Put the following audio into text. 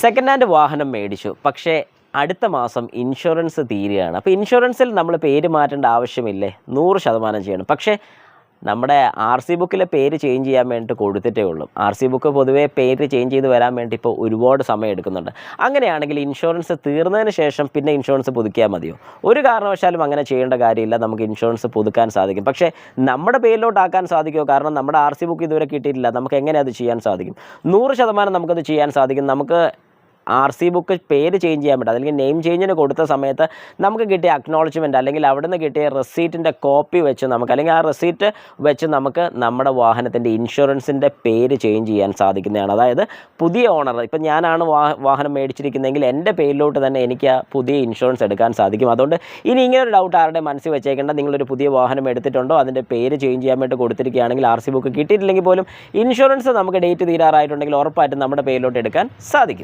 Second hand വാഹനം മേടിച്ചു. പക്ഷേ അടുത്ത മാസം ഇൻഷുറൻസ് തീരുകയാണ്. അപ്പോൾ ഇൻഷുറൻസിൽ നമ്മൾ പേര് മാറ്റേണ്ട ആവശ്യമില്ലേ? 100% ചെയ്യണം. പക്ഷേ നമ്മുടെ RC ബുക്കിലെ പേര് ചേഞ്ച് ചെയ്യാൻ വേണ്ടിയിട്ട് കൊടുത്തിട്ടേ ഉള്ളൂ. RC ബുക്ക് പൊതുവേ പേര് ചേഞ്ച് ചെയ്ത് വരാൻ വേണ്ടി ഇപ്പോൾ ഒരുപാട് സമയം എടുക്കുന്നുണ്ട്. അങ്ങനെയാണെങ്കിൽ ഇൻഷുറൻസ് തീർന്നതിന് ശേഷം പിന്നെ ഇൻഷുറൻസ് പുതുക്കിയാൽ മതിയോ? ഒരു കാരണവശാലും അങ്ങനെ ചെയ്യേണ്ട കാര്യമില്ല. നമുക്ക് ഇൻഷുറൻസ് പുതുക്കാൻ സാധിക്കും. പക്ഷേ നമ്മുടെ പേരിലോട്ടാക്കാൻ സാധിക്കുമോ? കാരണം നമ്മുടെ RC ബുക്ക് ഇതുവരെ കിട്ടിയിട്ടില്ല. നമുക്ക് എങ്ങനെ അത് ചെയ്യാൻ സാധിക്കും? 100% നമുക്കത് ചെയ്യാൻ സാധിക്കും. നമുക്ക് RC ബുക്ക് പേര് ചേഞ്ച് ചെയ്യാൻ പറ്റും. അല്ലെങ്കിൽ നെയിം ചേഞ്ചിന് കൊടുത്ത സമയത്ത് നമുക്ക് കിട്ടിയ അക്നോളജ്മെൻറ്റ് അല്ലെങ്കിൽ അവിടെ നിന്ന് കിട്ടിയ റെസീറ്റിൻ്റെ കോപ്പി വെച്ച് നമുക്ക്, അല്ലെങ്കിൽ ആ റെസീറ്റ് വെച്ച് നമുക്ക് നമ്മുടെ വാഹനത്തിൻ്റെ ഇൻഷുറൻസിൻ്റെ പേര് ചേഞ്ച് ചെയ്യാൻ സാധിക്കുന്നതാണ്. അതായത് പുതിയ ഓണർ, ഇപ്പം ഞാനാണ് വാഹനം മേടിച്ചിരിക്കുന്നതെങ്കിൽ എൻ്റെ പേരിലോട്ട് തന്നെ എനിക്ക് ആ പുതിയ ഇൻഷുറൻസ് എടുക്കാൻ സാധിക്കും. അതുകൊണ്ട് ഇനി ഇങ്ങനൊരു ഡൗട്ട് ആരുടെ മനസ്സിൽ വെച്ചേക്കേണ്ട. നിങ്ങളൊരു പുതിയ വാഹനം എടുത്തിട്ടുണ്ടോ, അതിൻ്റെ പേര് ചേഞ്ച് ചെയ്യാൻ വേണ്ടി കൊടുത്തിരിക്കുകയാണെങ്കിൽ RC ബുക്ക് കിട്ടിയിട്ടില്ലെങ്കിൽ പോലും ഇൻഷുറൻസ് നമുക്ക് ഡേറ്റ് തീരാറായിട്ടുണ്ടെങ്കിൽ ഉറപ്പായിട്ടും നമ്മുടെ പേരിലോട്ട് എടുക്കാൻ സാധിക്കും.